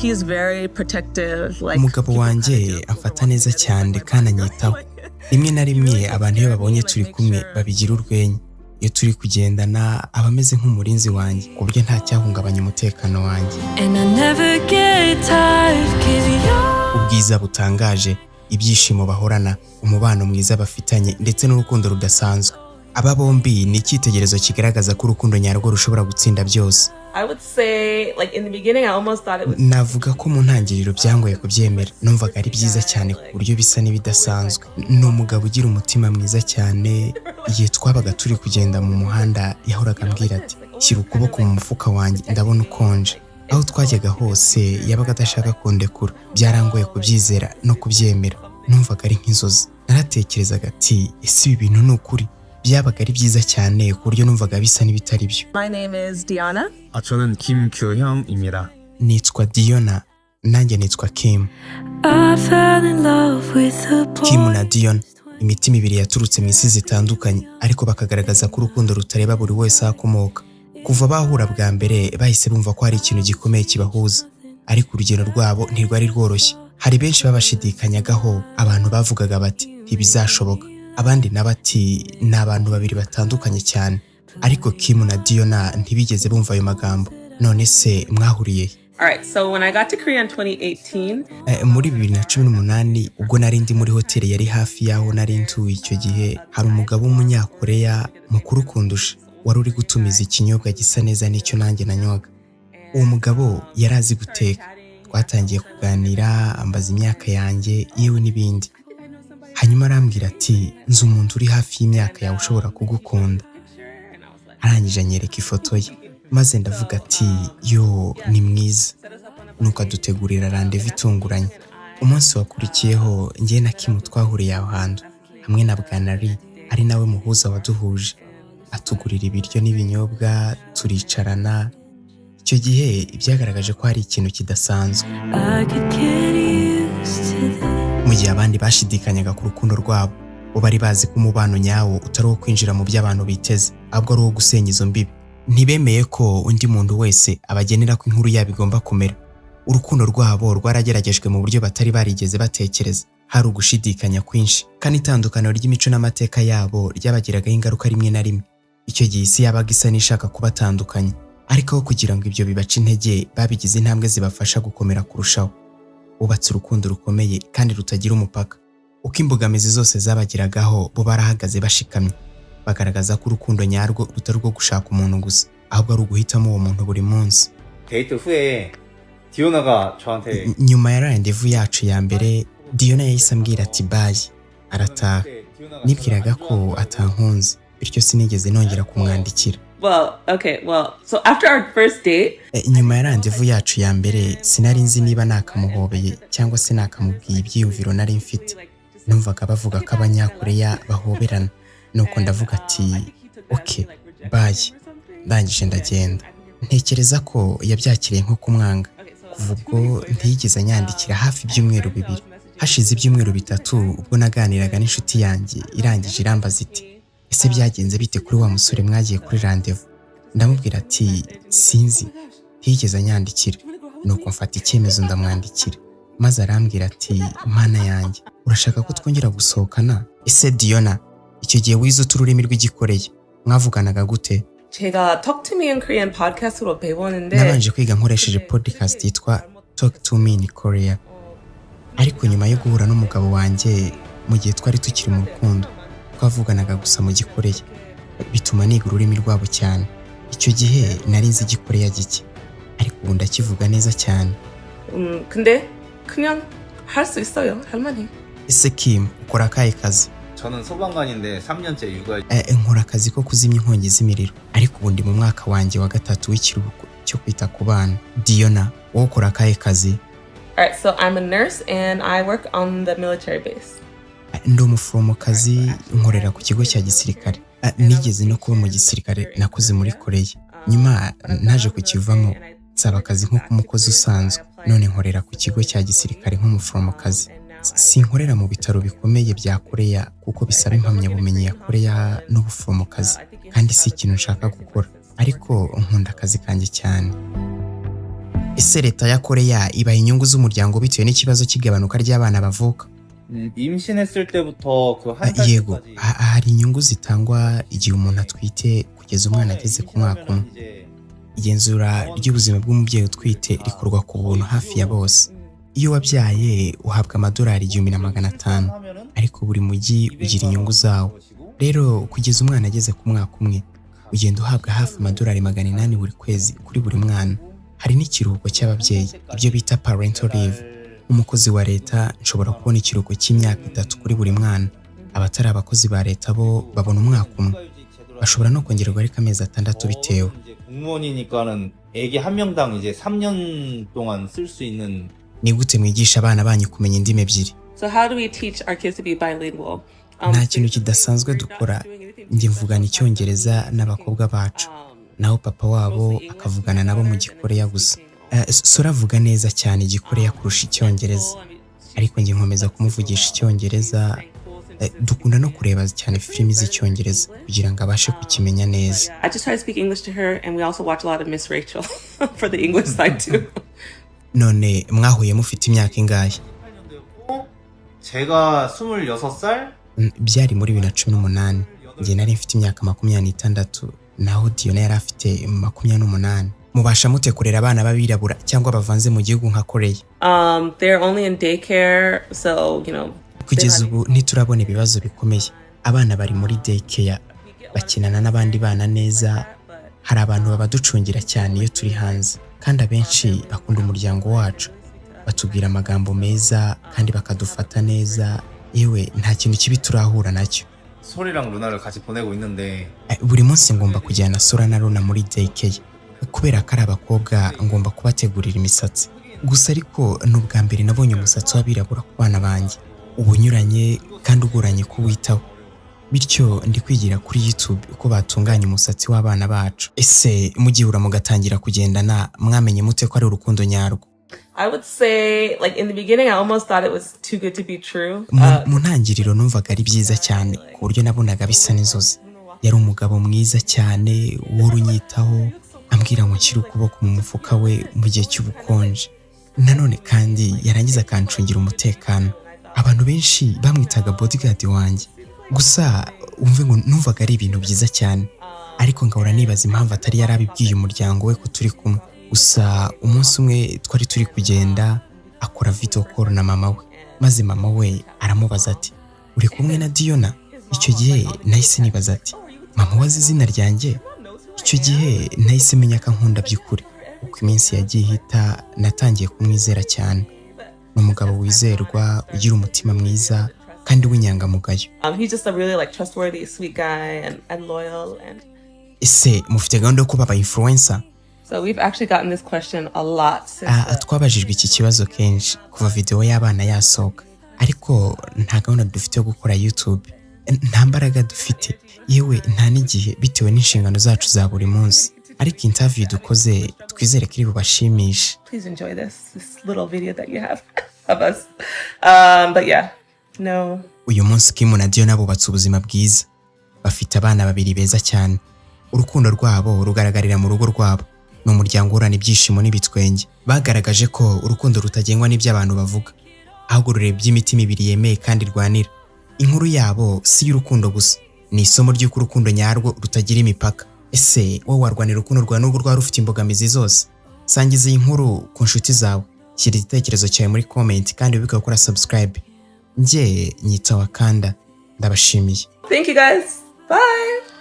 He's very protective, like umugabo wanjye amfata neza cyane kandi anyitaho. Rimwe na rimwe abantu iyo babonye turi kumwe babigira urwenya. Iyo turi kugendana aba ameze nk'umurinzi wanjye ku buryo nta cyahungabanya umutekano wanjye. Ubwiza butangaje, ibyishimo bahorana, umubano mwiza bafitanye ndetse n'urukundo rudasanzwe. Aba bombi ni icyitegererezo kigaragaza ko urukundo nyarwo rushobora gutsinda byose. I would say, like in the beginning, I almost thought it was. Navuga ko mu ntangiriro byangoye kubyemera. Numvaga ari byiza cyane ku buryo bisa n'ibidasanzwe. Ni umugabo ugira umutima mwiza cyane. Igihe twabaga turi kugenda mu muhanda yahoraga ambwira ati shyira ukuboko mu mufuka wanjye ndabona ukonje. Aho twajyaga hose yabaga adashaka kundekura. Byarangoye kubyizera no kubyemera. Numvaga ari nk'inzozi. Naratekerezaga ati ese ibi bintu ni ukuri? byabaga ari byiza cyane ku buryo numvaga bisa n'ibitari byo. My name is Diana. 저는 김규형입니다. Nitwa Diona, nanjye nitwa Kim. Kim na Dion, imitima ibiri yaturutse mu isi zitandukanye, ariko bakagaragaza ko urukundo rutareba buri wese akomoka. Kuva bahura bwa mbere bahise bumva ko hari ikintu gikomeye kibahuza, ariko urugendo rwabo ntirwari rworoshye. Hari benshi babashidikanyagaho, abantu bavugaga bati ntibizashoboka, abandi nabati ni abantu babiri batandukanye cyane. Ariko Kim na Diona ntibigeze bumva ayo magambo. None se mwahuriye? Alright, so when I got to Korea in 2018, muri 2018 ubwo nari ndi muri hoteli yari hafi yaho nari ntuye icyo gihe, hari umugabo w'umunyakoreya mukuru kundusha wari uri gutumiza ikinyobwa gisa neza n'icyo nanjye nanywaga. Uwo mugabo yari azi guteka. Twatangiye kuganira, ambaza imyaka yanjye yewe n'ibindi. Hanyuma arambwira ati nzi umuntu uri hafi y'imyaka yawe ushobora kugukunda. Arangije anyereka ifoto ye, maze ndavuga ati yo ni mwiza. Nuko adutegurira rendezvous itunguranye. Umunsi wakurikiyeho njye na Kim twahuriye aho hantu hamwe na Bwanari ari nawe muhuza waduhuje. Atugurira ibiryo n'ibinyobwa, turicarana. Icyo gihe byagaragaje ko hari ikintu kidasanzwe. Mu gihe abandi bashidikanyaga ku rukundo rwabo, bo bari bazi ko umubano nyawo utari uwo kwinjira mu by'abantu biteze, ahubwo ari uwo gusenya izo mbibi. Ntibemeye ko undi muntu wese abagenera ko inkuru yabo igomba kumera. Urukundo rwabo rwarageragejwe mu buryo batari barigeze batekereza. Hari ugushidikanya kwinshi, kandi itandukaniro ry'imico n'amateka yabo ryabagiragaho ingaruka rimwe na rimwe. Icyo gihe isi yabaga isa n'ishaka kubatandukanya, ariko kugira ngo ibyo bibace intege babigize intambwe zibafasha gukomera kurushaho. Bubatse urukundo rukomeye kandi rutagira umupaka. Uko imbogamizi zose zabagiragaho, bo barahagaze bashikamye, bagaragaza ko urukundo nyarwo rutari rwo gushaka umuntu gusa, ahubwo ari uguhitamo uwo muntu buri munsi. 데이트 후에 디오나가 저한테 Nyuma ya rendezvous yacu ya mbere, Diona yahise ambwira ati bye, arataha. Nibwiraga ko atankunze, bityo sinigeze nongera kumwandikira. So after our first date, Nyuma ya rendezvous yacu ya mbere, sinari nzi niba nakamuhobeye cyangwa se nakamubwiye ibyiyumviro nari mfite. Numvaga bavuga ko abanyakoreya bahoberana. Nuko ndavuga ati okay, bye. Ndangije ndagenda. Ntekereza ko yabyakiriye nko kumwanga. Kuva ubwo ntiyigeze anyandikira hafi ibyumweru bibiri. Hashize ibyumweru bitatu ubwo naganiraga n'inshuti yanjye, irangije irambaza iti ese byagenze bite kuri wa musore mwagiye kuri rendezvous? Ndamubwira ati sinzi, ntiyigeze anyandikira. Nuko mfata icyemezo ndamwandikira, maze arambwira ati mana yanjye, urashaka ko twongera gusohokana? Ese Diona, icyo gihe wize ururimi rw'igikoreye, mwavuganaga gute? 제가 Talk to Me in Korean podcast으로 배웠는데 Nabanje kwiga nkoresheje podcast yitwa Talk to Me in Korea. Ariko nyuma yo guhura n'umugabo wanjye, mu gihe twari tukiri mu rukundo, twavuganaga gusa mu gikoreye, bituma niga ururimi rwabo cyane. Icyo gihe nari nzi igikoreya gike, ariko ubu ndakivuga neza cyane. 근데 그냥 할 수 있어요. 할만해. Ese Kim, ukora akahe kazi? 저는 소방관인데 3년째 육아 Nkora akazi ko kuzimya inkongi z'imiriro, ariko ubu ndi mu mwaka wanjye wa 3 w'ikiruhuko cyo kwita ku bana. Diona, wowe ukora akahe kazi? Alright, so I'm a nurse and I work on the military base. Ndi umuforomokazi, nkorera ku kigo cya gisirikare. Nigeze no kuba mu gisirikare, nakoze muri Koreya. Nyuma naje kukivamo, nsaba akazi nk'umukozi usanzwe. None nkorera ku kigo cya gisirikare nk'umuforomokazi. Sinkorera mu bitaro bikomeye bya Koreya kuko bisaba impamyabumenyi ya Koreya n'ubuforomokazi, kandi si ikintu nshaka gukora, ariko nkunda akazi kanjye cyane. ese leta ya Koreya ibaha inyungu z'umuryango bitewe n'ikibazo cy'igabanuka ry'abana bavuka? 임신했을 때부터 그 한 살 Yego, 때까지 hari inyungu zitangwa igihe umuntu atwite kugeza umwana ageze ku mwaka umwe. Igenzura ry'ubuzima bw'umubyeyi utwite rikorwa ku buntu hafi ya bose. Iyo wabyaye uhabwa amadolari 1,500, ariko buri mujyi ugira inyungu zawo. Rero kugeza umwana ageze ku mwaka umwe ugenda uhabwa hafi amadolari 800 buri kwezi kuri buri mwana. Hari n'ikiruhuko cy'ababyeyi, ibyo bita parental leave. Umukozi wa leta nshobora kubona ikiruhuko cy'imyaka 3 kuri buri mwana. Abatari abakozi ba leta bo babona umwaka umwe. Bashobora no kongererwa ariko amezi 6 bitewe. 공무원이니까는 애기 한 명당 이제 3년 동안 쓸 수 있는. Ni gute mwigisha abana banyu kumenya indimi ebyiri? So how do we teach our kids to be bilingual? Nta kintu kidasanzwe dukora. Njye mvugana icyongereza n'abakobwa bacu, naho papa wabo akavugana nabo mu gikoreya gusa. Sora avuga neza cyane igikoreya kurusha icyongereza, ariko njye nkomeza kumuvugisha icyongereza. Dukunda no kureba cyane filimi z'icyongereza kugira ngo abashe kukimenya neza. I just try to speak English to her, and we also watch a lot of Miss Rachel for the English side too. None mwahuye mufite imyaka ingahe? 제가 26살? Byari muri 2018. Njye nari mfite imyaka 26, naho Diona yari afite 28. Mubasha mute kurera abana b'abirabura cyangwa bavanze mu gihugu nka Koreya? They're only in daycare, so Kugeza ubu ntiturabona ibibazo bikomeye. Abana bari muri daycare bakinana n'abandi bana neza. Hari abantu babaducungira cyane iyo turi hanze, kandi abenshi bakunda umuryango wacu. Batubwira amagambo meza kandi bakadufata neza. Yewe nta kintu kibi turahura nacyo. 소리랑 루나를 같이 보내고 있는데 Buri munsi ngomba kujyana Sora na Luna muri daycare kubera ko ari abakobwa. Ngomba kubategurira imisatsi gusa, ariko n'ubwa mbere nabonye umusatsi w'abirabura ku bana banjye. Ubunyuranye kandi ugoranye kuwitaho, bityo ndi kwigira kuri YouTube uko batunganya umusatsi w'abana bacu. Ese mugihura mugatangira kugendana, mwamenye mute ko ari urukundo nyarwo? I would say, like, in the beginning, I almost thought it was too good to be true. Mu ntangiriro numvaga ari byiza cyane ku buryo nabonaga bisa n'inzozi. Yari umugabo mwiza cyane w'urunyitaho, ambwira ngo nshyire ukuboko mu mufuka we mu gihe cy'ubukonje. Nanone kandi yarangiza akancungira umutekano. Abantu benshi bamwitaga bodyguard wanjye. Gusa umve ngo numvaga ari ibintu byiza cyane, ariko ngahora nibaza impamvu atari yarabibwiye umuryango we ko turi kumwe. Gusa umunsi umwe twari turi kugenda, akora video call na mama we, maze mama we aramubaza ati, uri kumwe na Diona? Icyo gihe nahise nibaza ati, mama wazi izina ryanjye? Icyo gihe nahise menya ko nkunda by'ukuri. Uko iminsi yagiye ihita natangiye kumwizera cyane. Ni umugabo wizerwa, ugira umutima mwiza kandi w'inyangamugayo. He's just a really trustworthy, sweet guy and loyal. Ese mufite gahunda yo kuba aba influencer? So we've actually gotten this question a lot since. Twabajijwe iki kibazo kenshi kuva video y'abana yasohoka, ariko nta gahunda dufite yo gukora YouTube. Nta mbaraga dufite, yewe nta n'igihe, bitewe n'inshingano zacu za buri munsi. Ariko interview dukoze twizere ko iri bubashimishe. Please enjoy this little video that you have of us. But yeah, no. Uyu munsi Kim na Diona bubatse ubuzima bwiza. Bafite abana babiri beza cyane. Urukundo rwabo rugaragarira mu rugo rwabo. Ni umuryango urana ibyishimo n'ibitwenge. Bagaragaje ko urukundo rutagengwa n'ibyo abantu bavuga, ahubwo rurebye imitima ibiri yemeye kandi rwanira. Inkuru yabo si y'urukundo gusa, ni isomo ry'uko urukundo nyarwo rutagira imipaka. Ese wowe warwanira urukundo rwa n'ubwo rwa rufite imbogamizi zose? Sangiza iyi nkuru ku nshuti zawe. Shyira igitekerezo cyawe muri comment kandi wibuke gukora subscribe. Njye nyita Wakanda. Ndabashimiye. Thank you guys. Bye.